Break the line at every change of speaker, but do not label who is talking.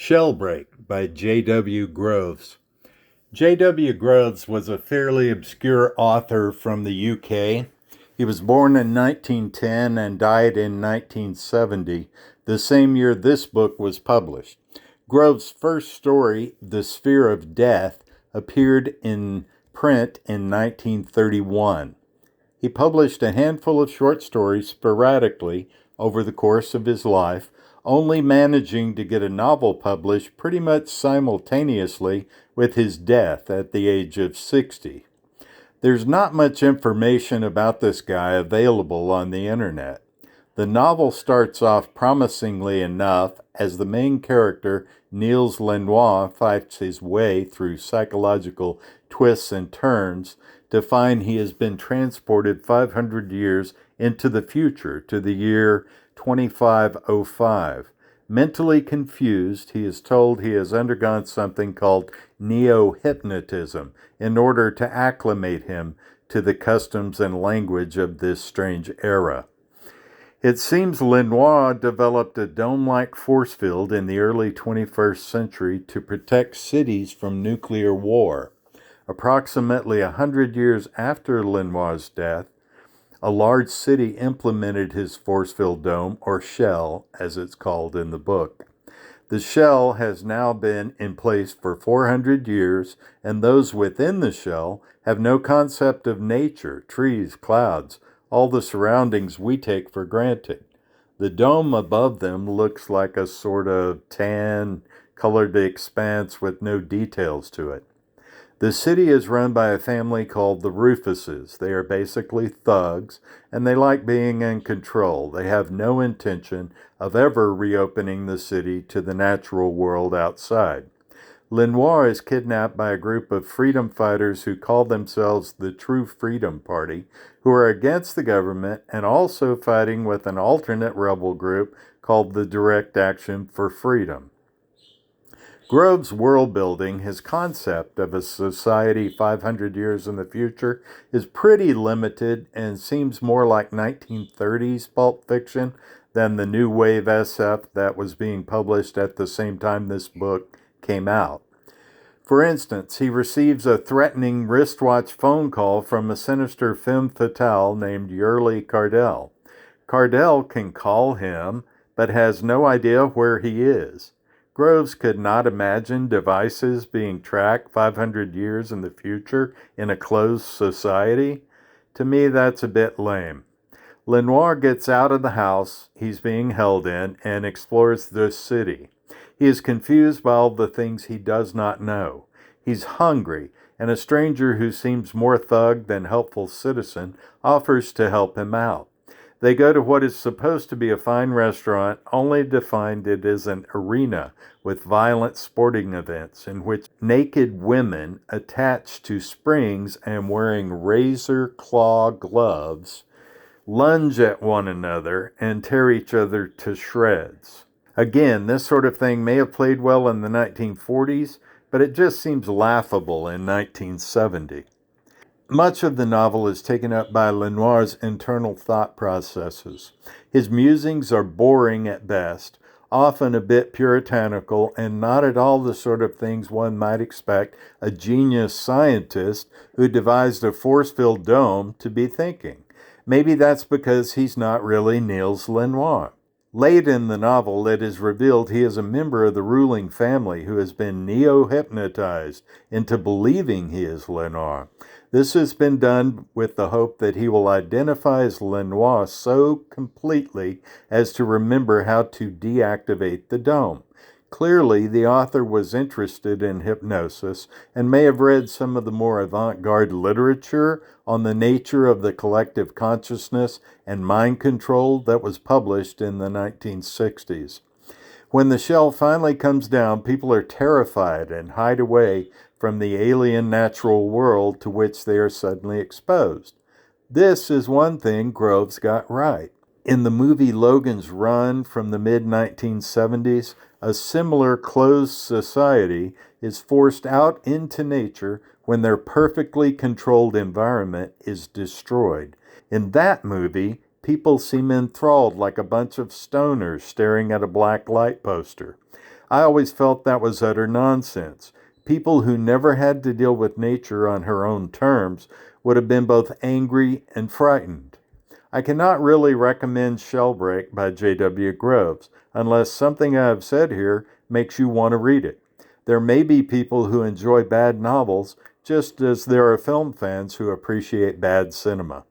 Shellbreak by J.W. Groves. J.W. Groves was a fairly obscure author from the UK. He was born in 1910 and died in 1970, the same year this book was published. Groves' first story, The Sphere of Death, appeared in print in 1931. He published a handful of short stories sporadically over the course of his life, only managing to get a novel published pretty much simultaneously with his death at the age of 60. There's not much information about this guy available on the internet. The novel starts off promisingly enough as the main character, Niels Lenoir, fights his way through psychological twists and turns to find he has been transported 500 years into the future to the year 2505. Mentally confused, he is told he has undergone something called neo-hypnotism in order to acclimate him to the customs and language of this strange era. It seems Lenoir developed a dome-like force field in the early 21st century to protect cities from nuclear war. Approximately 100 years after Lenoir's death, a large city implemented his force field dome, or shell, as it's called in the book. The shell has now been in place for 400 years, and those within the shell have no concept of nature, trees, clouds, all the surroundings we take for granted. The dome above them looks like a sort of tan colored expanse with no details to it. The city is run by a family called the Rufuses. They are basically thugs, and they like being in control. They have no intention of ever reopening the city to the natural world outside. Lenoir is kidnapped by a group of freedom fighters who call themselves the True Freedom Party, who are against the government and also fighting with an alternate rebel group called the Direct Action for Freedom. Groves' world building, his concept of a society 500 years in the future, is pretty limited and seems more like 1930s pulp fiction than the new wave SF that was being published at the same time this book came out. For instance, he receives a threatening wristwatch phone call from a sinister femme fatale named Yurley Cardell. Cardell can call him, but has no idea where he is. Groves could not imagine devices being tracked 500 years in the future in a closed society. To me, that's a bit lame. Lenoir gets out of the house he's being held in and explores the city. He is confused by all the things he does not know. He's hungry, and a stranger who seems more thug than helpful citizen offers to help him out. They go to what is supposed to be a fine restaurant, only to find it is an arena with violent sporting events in which naked women attached to springs and wearing razor claw gloves lunge at one another and tear each other to shreds. Again, this sort of thing may have played well in the 1940s, but it just seems laughable in 1970. Much of the novel is taken up by Lenoir's internal thought processes. His musings are boring at best, often a bit puritanical, and not at all the sort of things one might expect a genius scientist who devised a force-filled dome to be thinking. Maybe that's because he's not really Niels Lenoir. Late in the novel, it is revealed he is a member of the ruling family who has been neo-hypnotized into believing he is Lenoir. This has been done with the hope that he will identify as Lenoir so completely as to remember how to deactivate the dome. Clearly, the author was interested in hypnosis and may have read some of the more avant-garde literature on the nature of the collective consciousness and mind control that was published in the 1960s. When the shell finally comes down, people are terrified and hide away from the alien natural world to which they are suddenly exposed. This is one thing Groves got right. In the movie Logan's Run from the mid-1970s, a similar closed society is forced out into nature when their perfectly controlled environment is destroyed. In that movie, people seem enthralled like a bunch of stoners staring at a black light poster. I always felt that was utter nonsense. People who never had to deal with nature on her own terms would have been both angry and frightened. I cannot really recommend Shellbreak by J.W. Groves unless something I have said here makes you want to read it. There may be people who enjoy bad novels just as there are film fans who appreciate bad cinema.